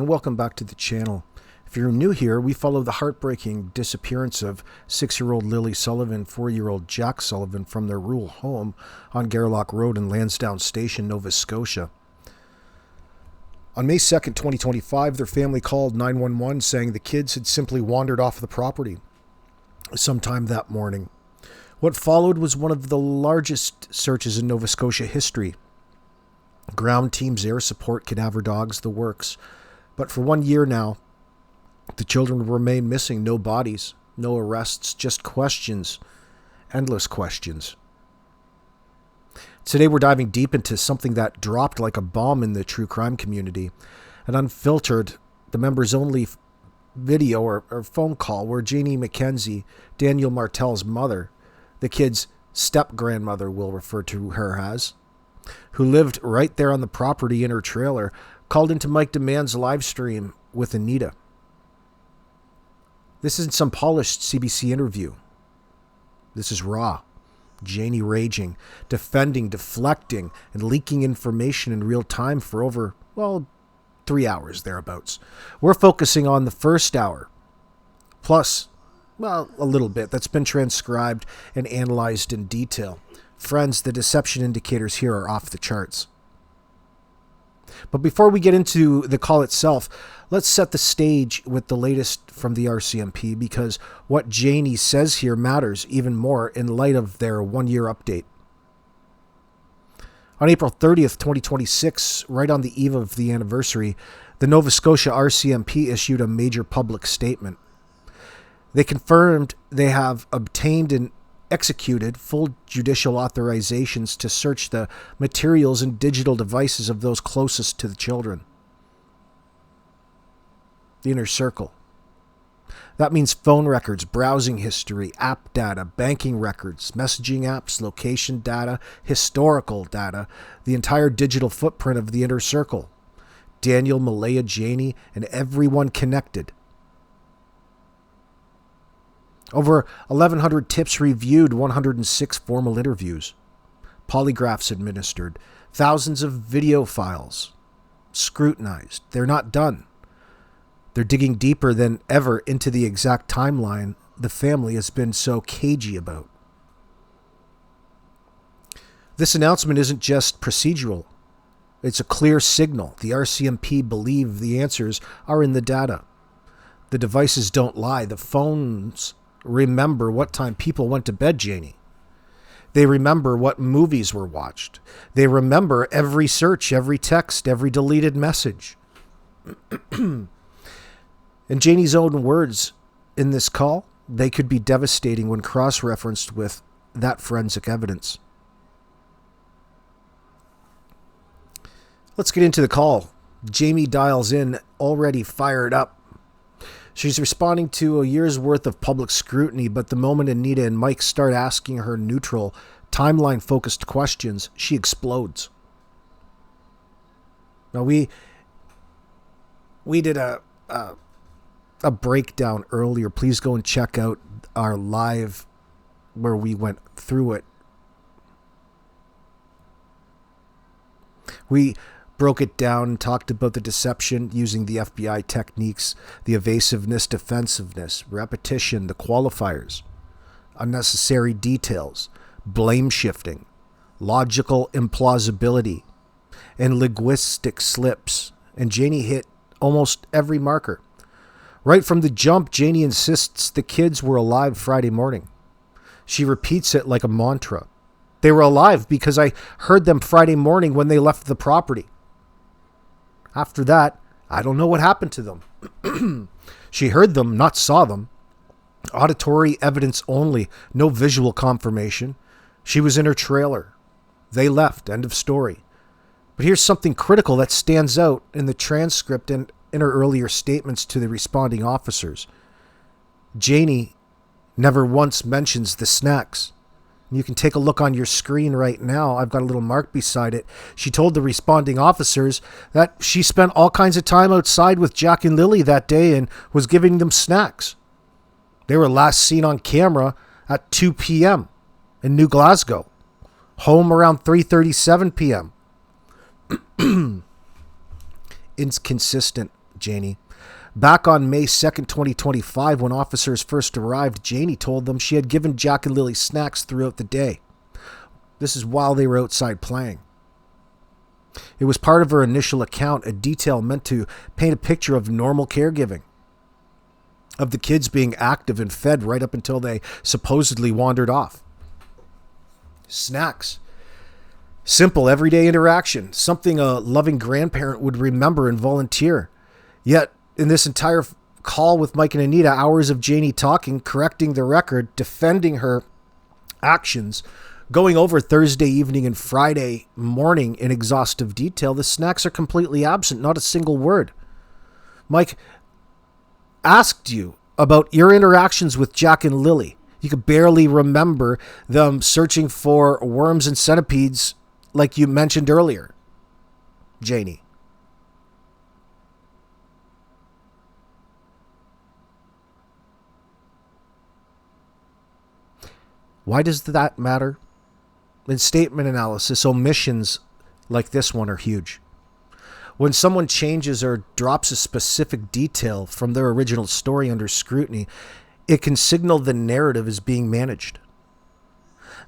And welcome back to the channel. If you're new here, we follow the heartbreaking disappearance of 6-year-old Lilly Sullivan, 4-year-old Jack Sullivan from their rural home on Garlock Road in Lansdowne Station, Nova Scotia. On May 2nd, 2025, their family called 911 saying the kids had simply wandered off the property sometime that morning. What followed was one of the largest searches in Nova Scotia history. Ground teams, air support, cadaver dogs, the works. But for 1 year now, the children remain missing. No bodies, no arrests, just questions, endless questions. Today we're diving deep into something that dropped like a bomb in the true crime community. An unfiltered, the members-only video or phone call where Janie Mackenzie, Daniel Martell's mother, the kid's step-grandmother we'll refer to her as, who lived right there on the property in her trailer, called into Mike Demand's live stream with Anita. This isn't some polished CBC interview. This is raw. Janie raging, defending, deflecting, and leaking information in real time for over, 3 hours thereabouts. We're focusing on the first hour, plus, a little bit that's been transcribed and analyzed in detail. Friends, the deception indicators here are off the charts. But before we get into the call itself, let's set the stage with the latest from the RCMP, because what Janie says here matters even more in light of their 1-year update. On April 30th, 2026, right on the eve of the anniversary, the Nova Scotia RCMP issued a major public statement. They confirmed they have obtained and executed full judicial authorizations to search the materials and digital devices of those closest to the children. The inner circle. That means phone records, browsing history, app data, banking records, messaging apps, location data, historical data, the entire digital footprint of the inner circle. Daniel, Malaya, Janie, and everyone connected. Over 1,100 tips reviewed, 106 formal interviews, polygraphs administered, thousands of video files scrutinized. They're not done. They're digging deeper than ever into the exact timeline the family has been so cagey about. This announcement isn't just procedural. It's a clear signal. The RCMP believe the answers are in the data. The devices don't lie. The phones remember what time people went to bed, Janie. They remember what movies were watched. They remember every search, every text, every deleted message. In Janie's own words in this call, they could be devastating when cross-referenced with that forensic evidence. Let's get into the call. Jamie dials in, already fired up. She's responding to a year's worth of public scrutiny, but the moment Anita and Mike start asking her neutral, timeline-focused questions, she explodes. Now, we did a breakdown earlier. Please go and check out our live where we went through it. We broke it down and talked about the deception using the FBI techniques, the evasiveness, defensiveness, repetition, the qualifiers, unnecessary details, blame shifting, logical implausibility, and linguistic slips. And Janie hit almost every marker. Right from the jump, Janie insists the kids were alive Friday morning. She repeats it like a mantra. They were alive because I heard them Friday morning when they left the property. After that, I don't know what happened to them. She heard them, not saw them. Auditory evidence only, no visual confirmation. She was in her trailer. They left, end of story. But here's something critical that stands out in the transcript and in her earlier statements to the responding officers. Janie never once mentions the snacks. You can take a look on your screen right now. I've got a little mark beside it. She told the responding officers that she spent all kinds of time outside with Jack and Lilly that day and was giving them snacks. They were last seen on camera at 2 p.m. in New Glasgow. Home around 3:37 p.m. Inconsistent, Janie. Back on May 2nd, 2025, when officers first arrived, Janie told them she had given Jack and Lily snacks throughout the day. This is while they were outside playing. It was part of her initial account, a detail meant to paint a picture of normal caregiving, of the kids being active and fed right up until they supposedly wandered off. Snacks. Simple, everyday interaction, something a loving grandparent would remember and volunteer. Yet, in this entire call with Mike and Anita, hours of Janie talking, correcting the record, defending her actions, going over Thursday evening and Friday morning in exhaustive detail, the snacks are completely absent, not a single word. Mike asked you about your interactions with Jack and Lily. You could barely remember them searching for worms and centipedes like you mentioned earlier, Janie. Why does that matter? In statement analysis, omissions like this one are huge. When someone changes or drops a specific detail from their original story under scrutiny, it can signal the narrative is being managed.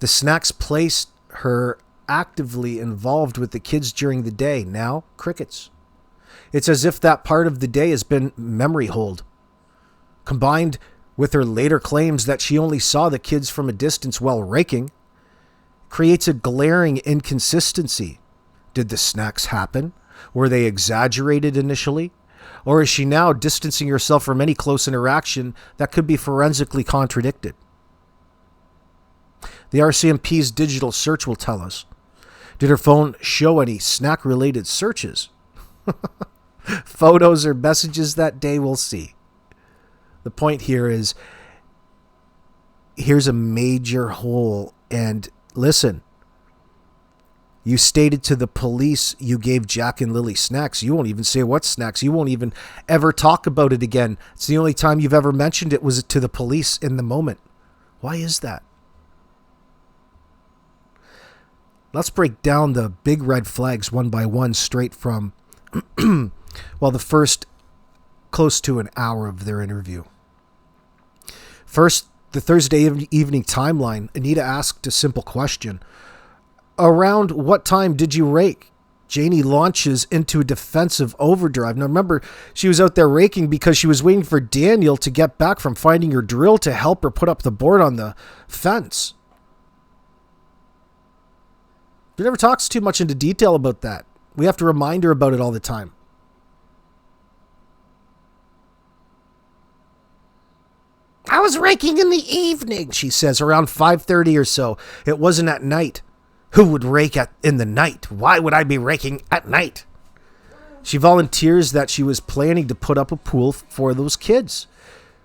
The snacks placed her actively involved with the kids during the day. Now, crickets. It's as if that part of the day has been memory hold. Combined with her later claims that she only saw the kids from a distance while raking, creates a glaring inconsistency. Did the snacks happen? Were they exaggerated initially? Or is she now distancing herself from any close interaction that could be forensically contradicted? The RCMP's digital search will tell us. Did her phone show any snack-related searches? Photos or messages that day, we'll see. The point here is, here's a major hole. And listen, you stated to the police you gave Jack and Lily snacks. You won't even say what snacks. You won't even ever talk about it again. It's the only time you've ever mentioned it was to the police in the moment. Why is that? Let's break down the big red flags one by one straight from, the first close to an hour of their interview. First, the Thursday evening timeline. Anita asked a simple question. Around what time did you rake? Janie launches into a defensive overdrive. Now remember, she was out there raking because she was waiting for Daniel to get back from finding her drill to help her put up the board on the fence. She never talks too much into detail about that. We have to remind her about it all the time. I was raking in the evening, she says, around 5:30 or so. It wasn't at night. Who would rake in the night? Why would I be raking at night? She volunteers that she was planning to put up a pool for those kids,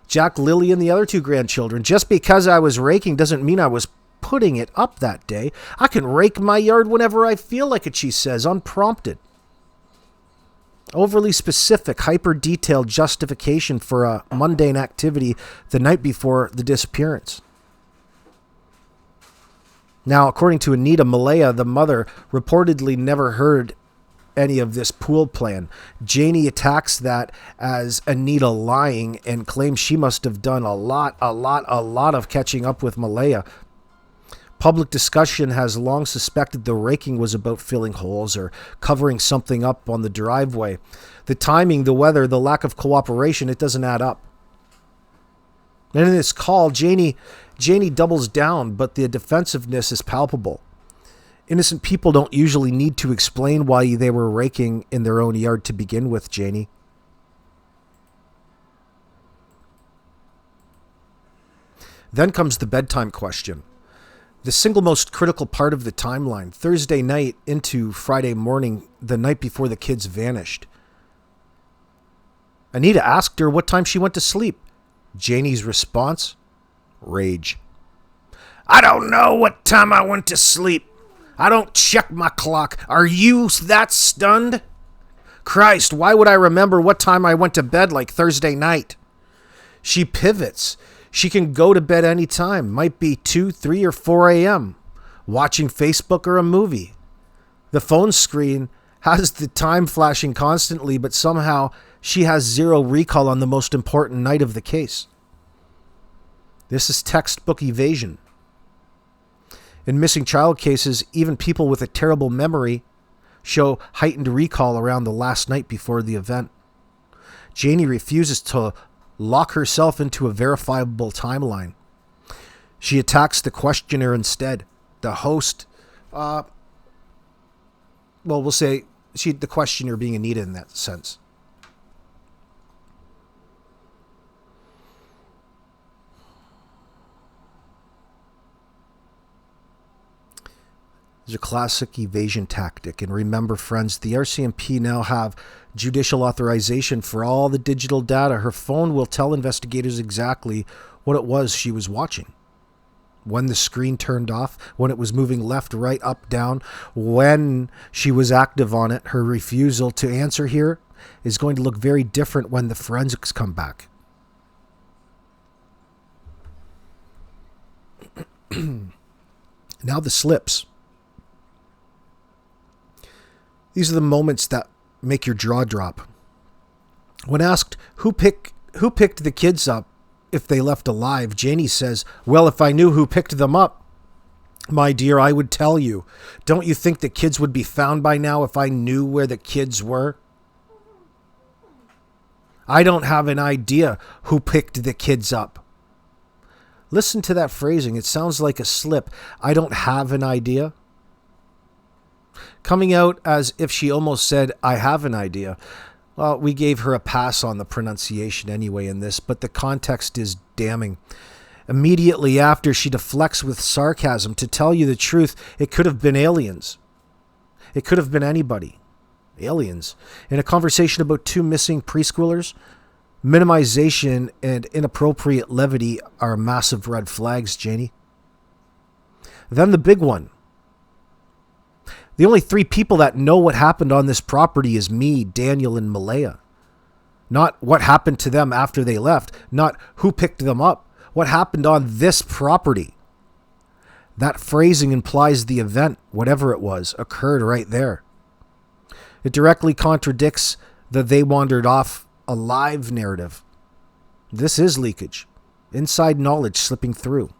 Jack Lilly and the other two grandchildren. Just because I was raking doesn't mean I was putting it up that day. I can rake my yard whenever I feel like it, she says, unprompted. Overly specific, hyper-detailed justification for a mundane activity the night before the disappearance. Now, according to Anita, Malaya, the mother, reportedly never heard any of this pool plan. Janie attacks that as Anita lying and claims she must have done a lot of catching up with Malaya. Public discussion has long suspected the raking was about filling holes or covering something up on the driveway. The timing, the weather, the lack of cooperation, it doesn't add up. And in this call, Janie doubles down, but the defensiveness is palpable. Innocent people don't usually need to explain why they were raking in their own yard to begin with, Janie. Then comes the bedtime question. The single most critical part of the timeline, Thursday night into Friday morning, the night before the kids vanished. Anita asked her what time she went to sleep. Janie's response? Rage. I don't know what time I went to sleep. I don't check my clock. Are you that stunned? Christ, why would I remember what time I went to bed like Thursday night? She pivots. She can go to bed any time. Might be 2, 3, or 4 a.m. Watching Facebook or a movie. The phone screen has the time flashing constantly, but somehow She has zero recall on the most important night of the case. This is textbook evasion. In missing child cases, even people with a terrible memory show heightened recall around the last night before the event. Janie refuses to lock herself into a verifiable timeline. She attacks the questioner instead. The host, we'll say the questioner being Anita in that sense. It's a classic evasion tactic. And remember, friends, the RCMP now have judicial authorization for all the digital data. Her phone will tell investigators exactly what it was she was watching. When the screen turned off, when it was moving left, right, up, down, when she was active on it. Her refusal to answer here is going to look very different when the forensics come back. Now the slips. These are the moments that make your jaw drop. When asked who picked the kids up if they left alive, Janie says, "Well, if I knew who picked them up, my dear, I would tell you. Don't you think the kids would be found by now if I knew where the kids were? I don't have an idea who picked the kids up." Listen to that phrasing. It sounds like a slip. I don't have an idea. Coming out as if she almost said, "I have an idea." Well, we gave her a pass on the pronunciation anyway in this, but the context is damning. Immediately after, she deflects with sarcasm. To tell you the truth, it could have been aliens. It could have been anybody. Aliens. In a conversation about two missing preschoolers, minimization and inappropriate levity are massive red flags, Janie. Then the big one. The only three people that know what happened on this property is me, Daniel, and Malaya. Not what happened to them after they left. Not who picked them up. What happened on this property. That phrasing implies the event, whatever it was, occurred right there. It directly contradicts the "they wandered off alive" narrative. This is leakage. Inside knowledge slipping through.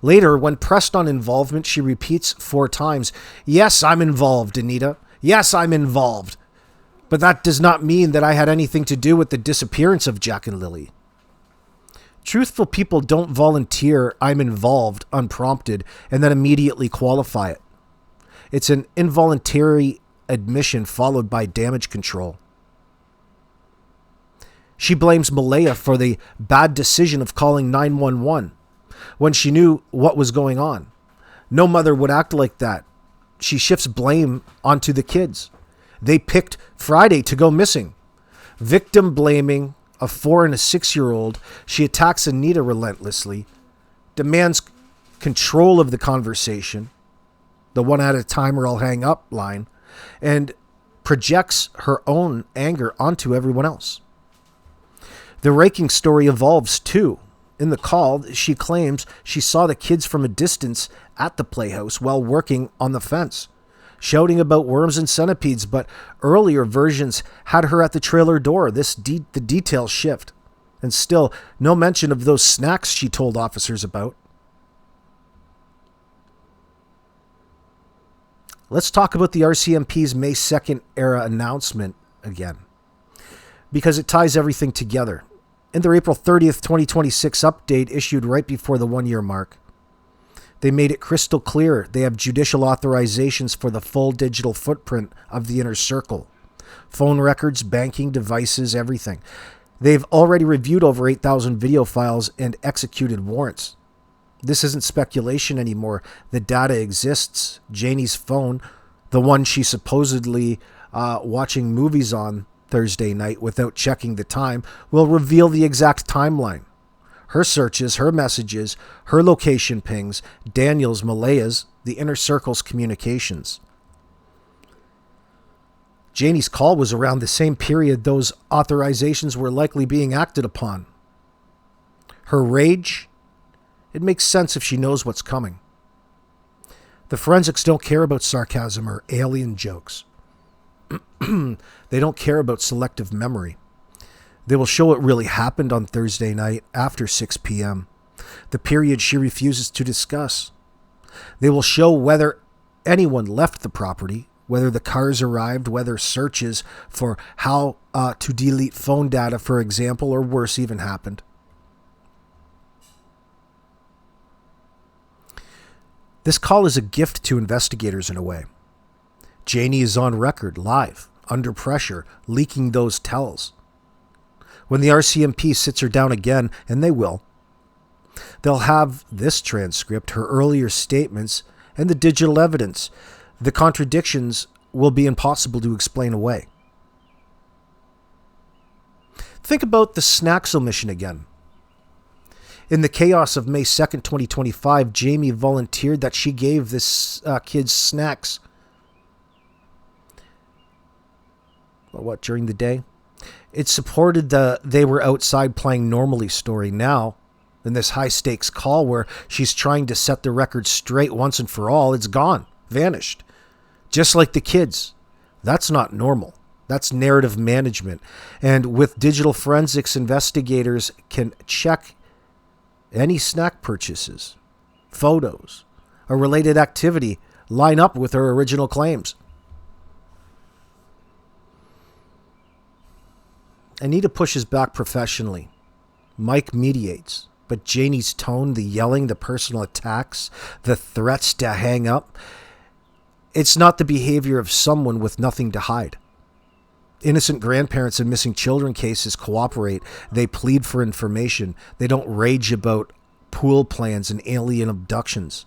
Later, when pressed on involvement, she repeats 4 times, "Yes, I'm involved, Anita. Yes, I'm involved. But that does not mean that I had anything to do with the disappearance of Jack and Lilly." Truthful people don't volunteer "I'm involved" unprompted and then immediately qualify it. It's an involuntary admission followed by damage control. She blames Malaya for the bad decision of calling 911. When she knew what was going on. No mother would act like that. She shifts blame onto the kids. They picked Friday to go missing. Victim blaming a 4 and a 6-year-old, she attacks Anita relentlessly, demands control of the conversation, the "one at a time or I'll hang up" line, and projects her own anger onto everyone else. The Raking story evolves too. In the call, she claims she saw the kids from a distance at the playhouse while working on the fence, shouting about worms and centipedes, but earlier versions had her at the trailer door. The details shift. And still, no mention of those snacks she told officers about. Let's talk about the RCMP's May 2nd era announcement again, because it ties everything together. In their April 30th, 2026 update issued right before the 1-year mark, they made it crystal clear they have judicial authorizations for the full digital footprint of the inner circle. Phone records, banking devices, everything. They've already reviewed over 8,000 video files and executed warrants. This isn't speculation anymore. The data exists. Janie's phone, the one she supposedly watching movies on Thursday night without checking the time, will reveal the exact timeline. Her searches, her messages, her location pings, Daniel's, Malaya's, the inner circle's communications. Janie's call was around the same period those authorizations were likely being acted upon. Her rage, it makes sense if she knows what's coming. The forensics don't care about sarcasm or alien jokes. They don't care about selective memory. They will show what really happened on Thursday night after 6 p.m., the period she refuses to discuss. They will show whether anyone left the property, whether the cars arrived, whether searches for how to delete phone data, for example, or worse even happened. This call is a gift to investigators in a way. Janie is on record, live, under pressure, leaking those tells. When the RCMP sits her down again, and they will, they'll have this transcript, her earlier statements, and the digital evidence. The contradictions will be impossible to explain away. Think about the snacks omission again. In the chaos of May 2nd, 2025, Jamie volunteered that she gave this kid snacks. What, during the day? It supported the they were outside playing normally story. Now, in this high-stakes call where she's trying to set the record straight once and for all, it's gone, vanished. Just like the kids. That's not normal. That's narrative management. And with digital forensics, investigators can check any snack purchases, photos, or related activity line up with her original claims. Anita pushes back professionally. Mike mediates. But Janie's tone, the yelling, the personal attacks, the threats to hang up, it's not the behavior of someone with nothing to hide. Innocent grandparents in missing children cases cooperate. They plead for information. They don't rage about pool plans and alien abductions.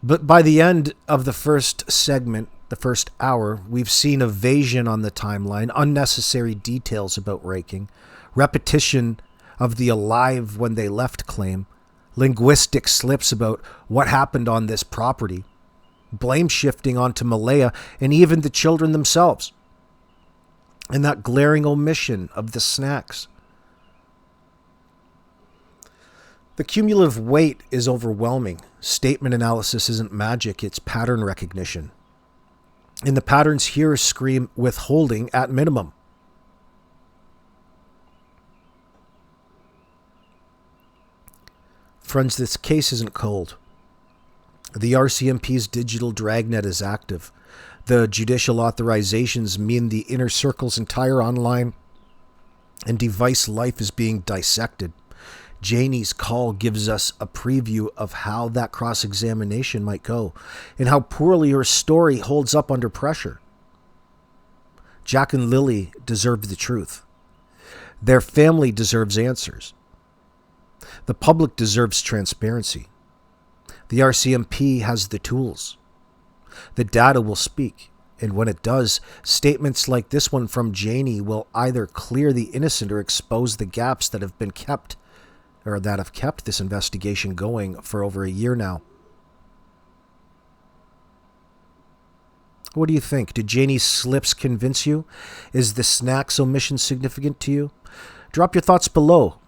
But by the end of the first segment, the first hour, we've seen evasion on the timeline, unnecessary details about Raking, repetition of the alive when they left claim, linguistic slips about what happened on this property, blame shifting onto Malaya and even the children themselves, and that glaring omission of the snacks. The cumulative weight is overwhelming. Statement analysis isn't magic, it's pattern recognition. And the patterns here scream withholding at minimum. Friends, this case isn't cold. The RCMP's digital dragnet is active. The judicial authorizations mean the inner circle's entire online and device life is being dissected. Janie's call gives us a preview of how that cross-examination might go and how poorly her story holds up under pressure. Jack and Lily deserve the truth. Their family deserves answers. The public deserves transparency. The RCMP has the tools. The data will speak, and when it does, statements like this one from Janie will either clear the innocent or expose the gaps that have kept this investigation going for over a year now. What do you think? Did Janie's slips convince you? Is the snacks omission significant to you? Drop your thoughts below.